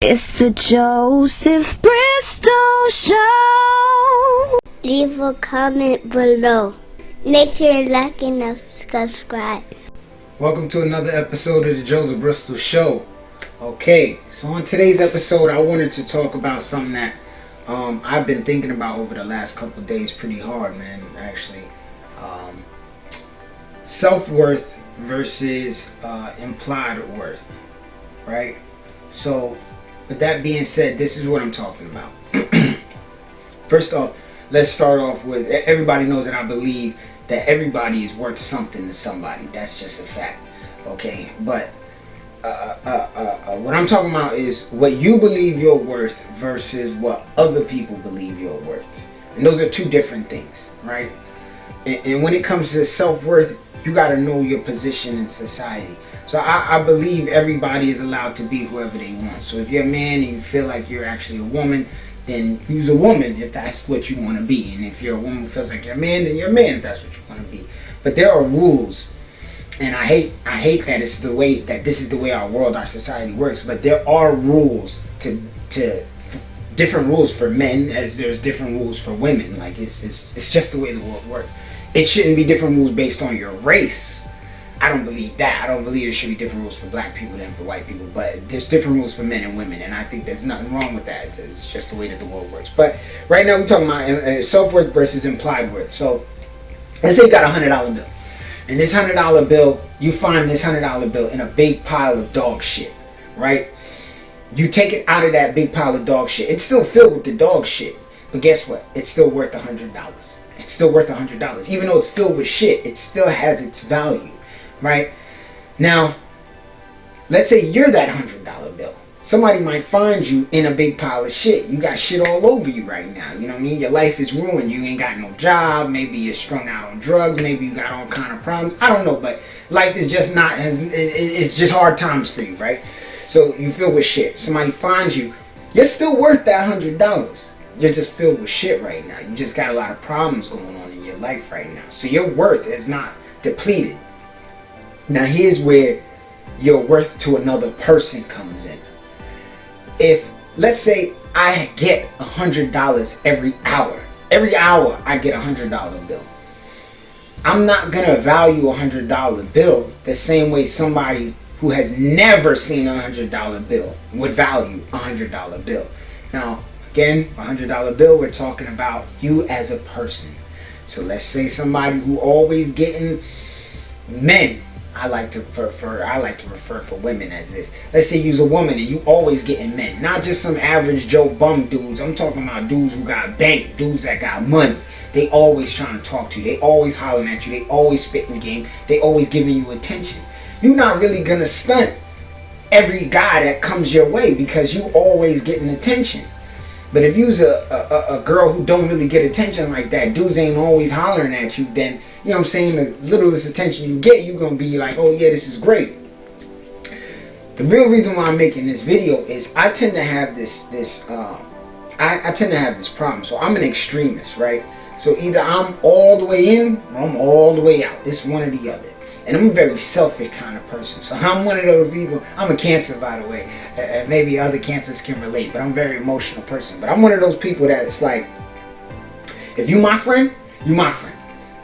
It's the Joseph Bristol Show. Leave a comment below. Make sure you like and subscribe. Welcome to another episode of the Joseph Bristol Show. Okay, so on today's episode, I wanted to talk about something that I've been thinking about over the last couple of days pretty hard, man, actually. Self-worth versus implied worth, right? So, with that being said, this is what I'm talking about. First off, let's start off with, everybody knows that I believe that everybody is worth something to somebody. That's just a fact. Okay, but what I'm talking about is what you believe you're worth versus what other people believe you're worth. And those are two different things, right? And when it comes to self-worth, you got to know your position in society. So I believe everybody is allowed to be whoever they want. So if you're a man and you feel like you're actually a woman, then you're a woman if that's what you want to be. And if you're a woman who feels like you're a man, then you're a man if that's what you want to be. But there are rules, and I hate that it's the way that this is the way our world, our society works. But there are rules to different rules for men as there's different rules for women. Like it's just the way the world works. It shouldn't be different rules based on your race. I don't believe that. I don't believe there should be different rules for black people than for white people. But there's different rules for men and women, and I think there's nothing wrong with that. It's just the way that the world works. But right now we're talking about self-worth versus implied worth. So let's say you got a $100 bill. And this $100 bill, you find this $100 bill in a big pile of dog shit, right? You take it out of that big pile of dog shit. It's still filled with the dog shit. But guess what? It's still worth $100. It's still worth $100. Even though it's filled with shit, it still has its value. Right? Now, let's say you're that $100 bill. Somebody might find you in a big pile of shit. You got shit all over you right now. You know what I mean? Your life is ruined. You ain't got no job. Maybe you're strung out on drugs. Maybe you got all kind of problems. I don't know, but life is just not, it's just hard times for you, right? So you feel with shit. Somebody finds you. You're still worth that $100. You're just filled with shit right now. You just got a lot of problems going on in your life right now. So your worth is not depleted. Now here's where your worth to another person comes in. If, let's say, I get $100 every hour. Every hour I get a $100 bill. I'm not going to value a $100 bill the same way somebody who has never seen a $100 bill would value a $100 bill. Now, again, a $100 bill, we're talking about you as a person. So let's say somebody who always getting men. I like to refer for women as this. Let's say you're a woman and you always getting men. Not just some average Joe bum dudes. I'm talking about dudes who got bank, dudes that got money. They always trying to talk to you. They always hollering at you. They always spitting game. They always giving you attention. You're not really gonna stunt every guy that comes your way because you always getting attention. But if you's a girl who don't really get attention like that, dudes ain't always hollering at you, then, you know what I'm saying, the littlest attention you get, you're going to be like, oh yeah, this is great. The real reason why I'm making this video is I tend to have I tend to have this problem. So I'm an extremist, right? So either I'm all the way in or I'm all the way out. It's one or the other. And I'm a very selfish kind of person. So I'm one of those people. I'm a Cancer, by the way. Maybe other Cancers can relate, but I'm a very emotional person. But I'm one of those people that it's like, if you my friend, you my friend.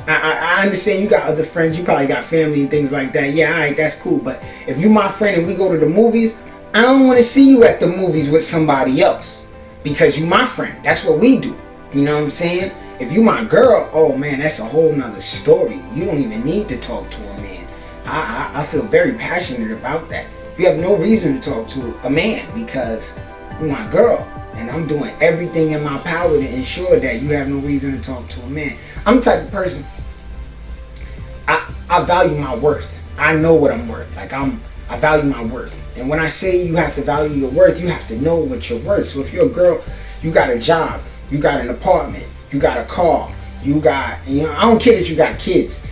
I understand you got other friends. You probably got family and things like that. Yeah, alright, that's cool. But if you my friend and we go to the movies, I don't want to see you at the movies with somebody else. Because you my friend. That's what we do. You know what I'm saying? If you my girl, oh man, that's a whole nother story. You don't even need to talk to a man. I feel very passionate about that. You have no reason to talk to a man because you're my girl. And I'm doing everything in my power to ensure that you have no reason to talk to a man. I'm the type of person, I value my worth. I know what I'm worth. Like I value my worth. And when I say you have to value your worth, you have to know what you're worth. So if you're a girl, you got a job, you got an apartment, you got a car, you got, I don't care that you got kids,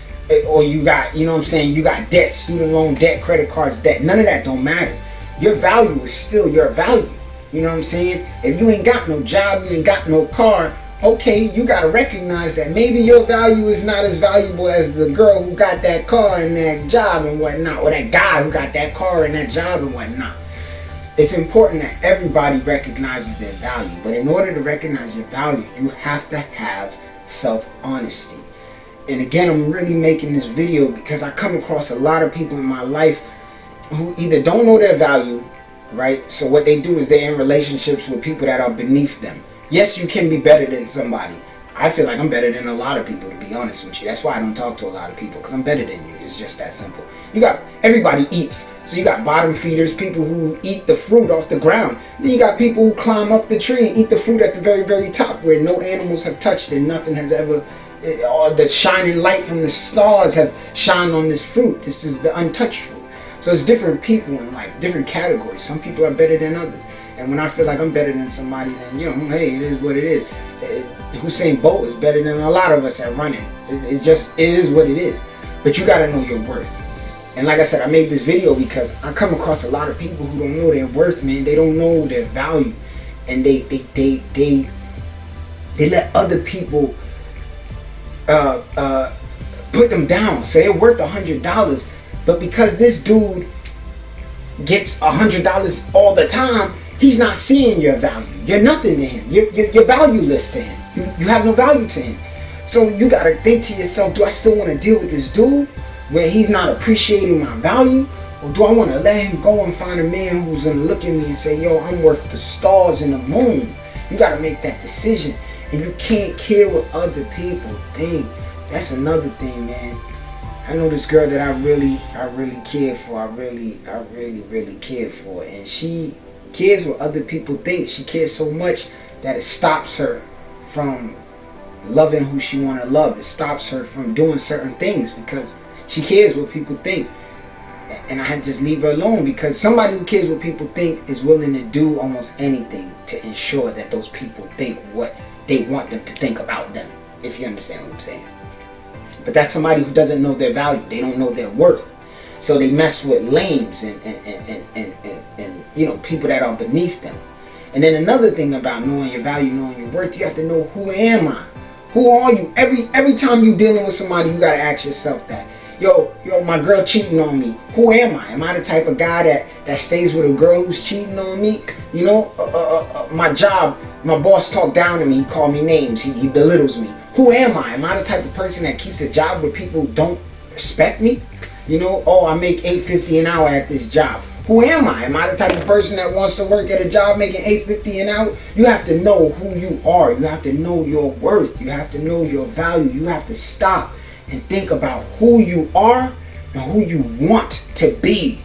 or you got, you know what I'm saying, you got debt, student loan debt, credit cards debt. None of that don't matter. Your value is still your value. You know what I'm saying? If you ain't got no job, you ain't got no car, okay, you gotta recognize that maybe your value is not as valuable as the girl who got that car and that job and whatnot, or that guy who got that car and that job and whatnot. it's important that everybody recognizes their value. But in order to recognize your value, you have to have self-honesty. And again, I'm really making this video because I come across a lot of people in my life who either don't know their value, right? So what they do is they're in relationships with people that are beneath them. Yes, you can be better than somebody. I feel like I'm better than a lot of people, to be honest with you. That's why I don't talk to a lot of people, because I'm better than you. It's just that simple. You got, everybody eats. So you got bottom feeders, people who eat the fruit off the ground. Then you got people who climb up the tree and eat the fruit at the very, very top, where no animals have touched and nothing has ever, all the shining light from the stars have shined on this fruit. This is the untouched fruit. So it's different people in life, different categories. Some people are better than others. And when I feel like I'm better than somebody, then, you know, hey, it is what it is. Usain Bolt is better than a lot of us at running. It's just, it is what it is. But you gotta know your worth. And like I said, I made this video because I come across a lot of people who don't know their worth, man. They don't know their value. And they let other people put them down. So they're worth $100. But because this dude gets $100 all the time, he's not seeing your value. You're nothing to him. You're valueless to him. You have no value to him. So you gotta think to yourself, do I still want to deal with this dude where he's not appreciating my value? Or do I want to let him go and find a man who's gonna look at me and say, yo, I'm worth the stars and the moon? You gotta make that decision. And you can't care what other people think. That's another thing, man. I know this girl that I really care for. I really care for. And she cares what other people think. She cares so much that it stops her from loving who she want to love. It stops her from doing certain things because she cares what people think. And I had to just leave her alone, because somebody who cares what people think is willing to do almost anything to ensure that those people think what they want them to think about them, if you understand what I'm saying. But that's somebody who doesn't know their value. They don't know their worth. So they mess with lames and you know, people that are beneath them. And then another thing about knowing your value, knowing your worth, you have to know, who am I? Who are you? Every time you're dealing with somebody, you gotta ask yourself that. Yo, my girl cheating on me. Who am I? Am I the type of guy that stays with a girl who's cheating on me? You know, my job, my boss talked down to me. He called me names. He belittles me. Who am I? Am I the type of person that keeps a job where people don't respect me? You know, oh, I make $8.50 an hour at this job. Who am I? Am I the type of person that wants to work at a job making $8.50 an hour? You have to know who you are. You have to know your worth. You have to know your value. You have to stop and think about who you are and who you want to be,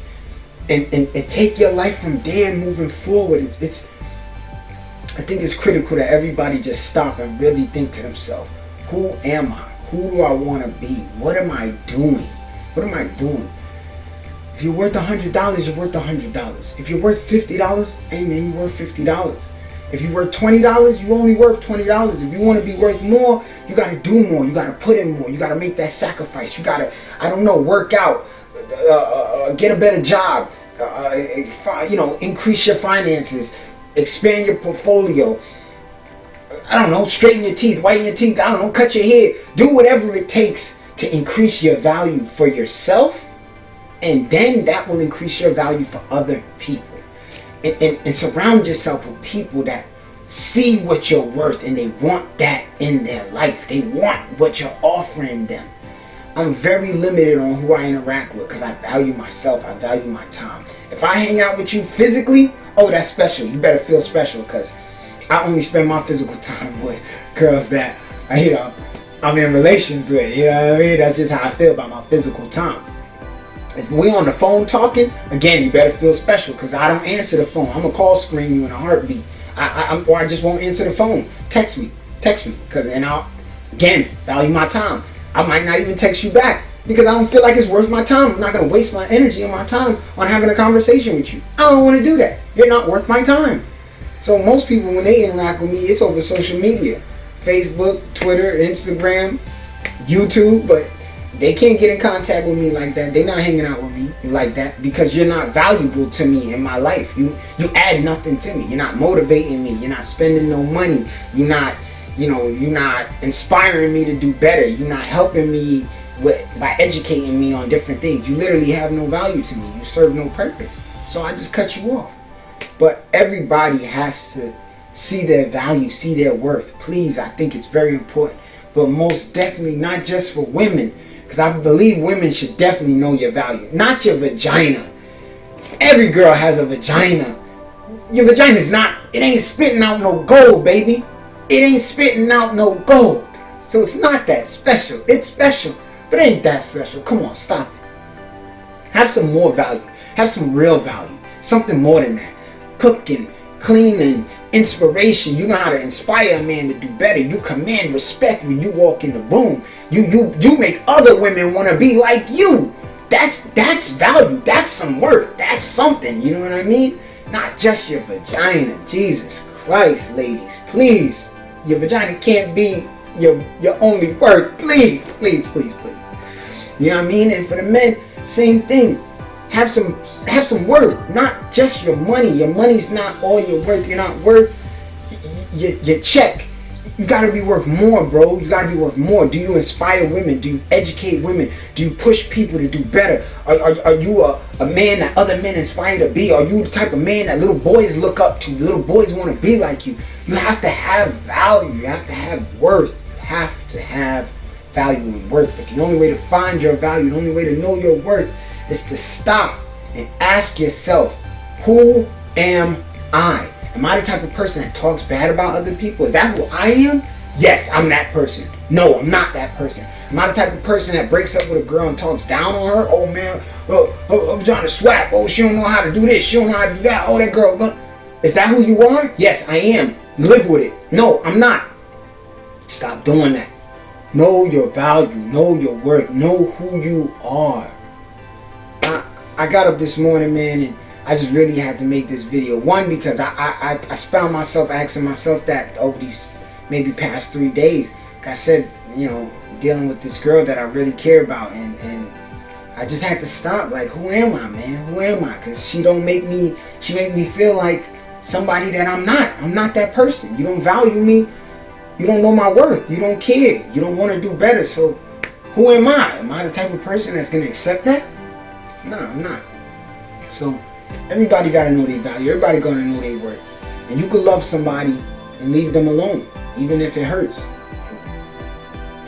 and take your life from there moving forward. I think it's critical that everybody just stop and really think to themselves, who am I? Who do I want to be? What am I doing? What am I doing? If you're worth $100, you're worth $100. If you're worth $50, hey man, you're worth $50. If you're worth $20, you're only worth $20. If you want to be worth more, you got to do more. You got to put in more. You got to make that sacrifice. You got to, I don't know, work out, get a better job, you know, increase your finances, expand your portfolio. I don't know, straighten your teeth, whiten your teeth, I don't know, cut your hair. Do whatever it takes to increase your value for yourself, and then that will increase your value for other people. And surround yourself with people that see what you're worth and they want that in their life. They want what you're offering them. I'm very limited on who I interact with because I value myself. I value my time. If I hang out with you physically, oh, that's special. You better feel special, because I only spend my physical time with girls that, you know, I'm in relations with. You know what I mean? That's just how I feel about my physical time. If we on the phone talking, again, you better feel special, because I don't answer the phone. I'm gonna call scream you in a heartbeat. Or I just won't answer the phone. Text me, because and I'll, again, value my time. I might not even text you back because I don't feel like it's worth my time. I'm not gonna waste my energy and my time on having a conversation with you. I don't want to do that. You're not worth my time. So most people, when they interact with me, it's over social media, Facebook, Twitter, Instagram, YouTube, but they can't get in contact with me like that. They're not hanging out with me like that because you're not valuable to me in my life. You add nothing to me. You're not motivating me. You're not spending no money. You're not, you know, you're not inspiring me to do better. You're not helping me by educating me on different things. You literally have no value to me. You serve no purpose. So I just cut you off. But everybody has to see their value, see their worth. Please, I think it's very important. But most definitely not just for women, because I believe women should definitely know your value. Not your vagina. Every girl has a vagina. Your vagina is not, it ain't spitting out no gold, baby. It ain't spitting out no gold. So it's not that special. It's special, but it ain't that special. Come on, stop it. Have some more value. Have some real value. Something more than that. Cooking, cleaning, inspiration. You know how to inspire a man to do better. You command respect when you walk in the room. You make other women want to be like you. That's value. That's some worth. That's something. You know what I mean? Not just your vagina. Jesus Christ, ladies, please. Your vagina can't be your only worth. Please, please, please, please. You know what I mean? And for the men, same thing. Have some worth. Not just your money. Your money's not all your worth. You're not worth your check. You gotta be worth more, bro. You gotta be worth more. Do you inspire women? Do you educate women? Do you push people to do better? Are you a man that other men inspire to be? Are you the type of man that little boys look up to? Little boys want to be like you. You have to have value. You have to have worth. You have to have value and worth. But the only way to find your value, the only way to know your worth is to stop and ask yourself, who am I? Am I the type of person that talks bad about other people? Is that who I am? Yes, I'm that person. No, I'm not that person. Am I the type of person that breaks up with a girl and talks down on her? Oh man, I'm trying to swap. Oh, she don't know how to do this. She don't know how to do that. Oh, that girl. Look. Is that who you are? Yes, I am. Live with it. No, I'm not. Stop doing that. Know your value. Know your worth. Know who you are. I got up this morning, man, and I just really had to make this video. One, because I found myself asking myself that over these maybe past 3 days. Like I said, you know, dealing with this girl that I really care about, and I just had to stop. Like, who am I, man? Who am I? Because she make me feel like somebody that I'm not. I'm not that person. You don't value me. You don't know my worth. You don't care. You don't want to do better. So who am I? Am I the type of person that's going to accept that? No, I'm not. So everybody got to know their value. Everybody got to know their worth. And you could love somebody and leave them alone, even if it hurts.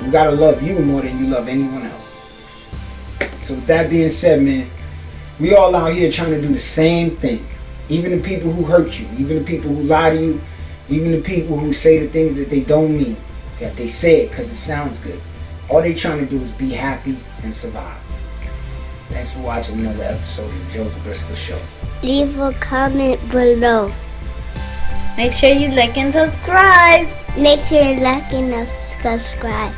You got to love you more than you love anyone else. So with that being said, man, we all out here trying to do the same thing. Even the people who hurt you, even the people who lie to you, even the people who say the things that they don't mean, that they say it because it sounds good. All they trying to do is be happy and survive. Thanks for watching another episode of the Joseph Bristol Show. Leave a comment below. Make sure you like and subscribe. Make sure you like and subscribe.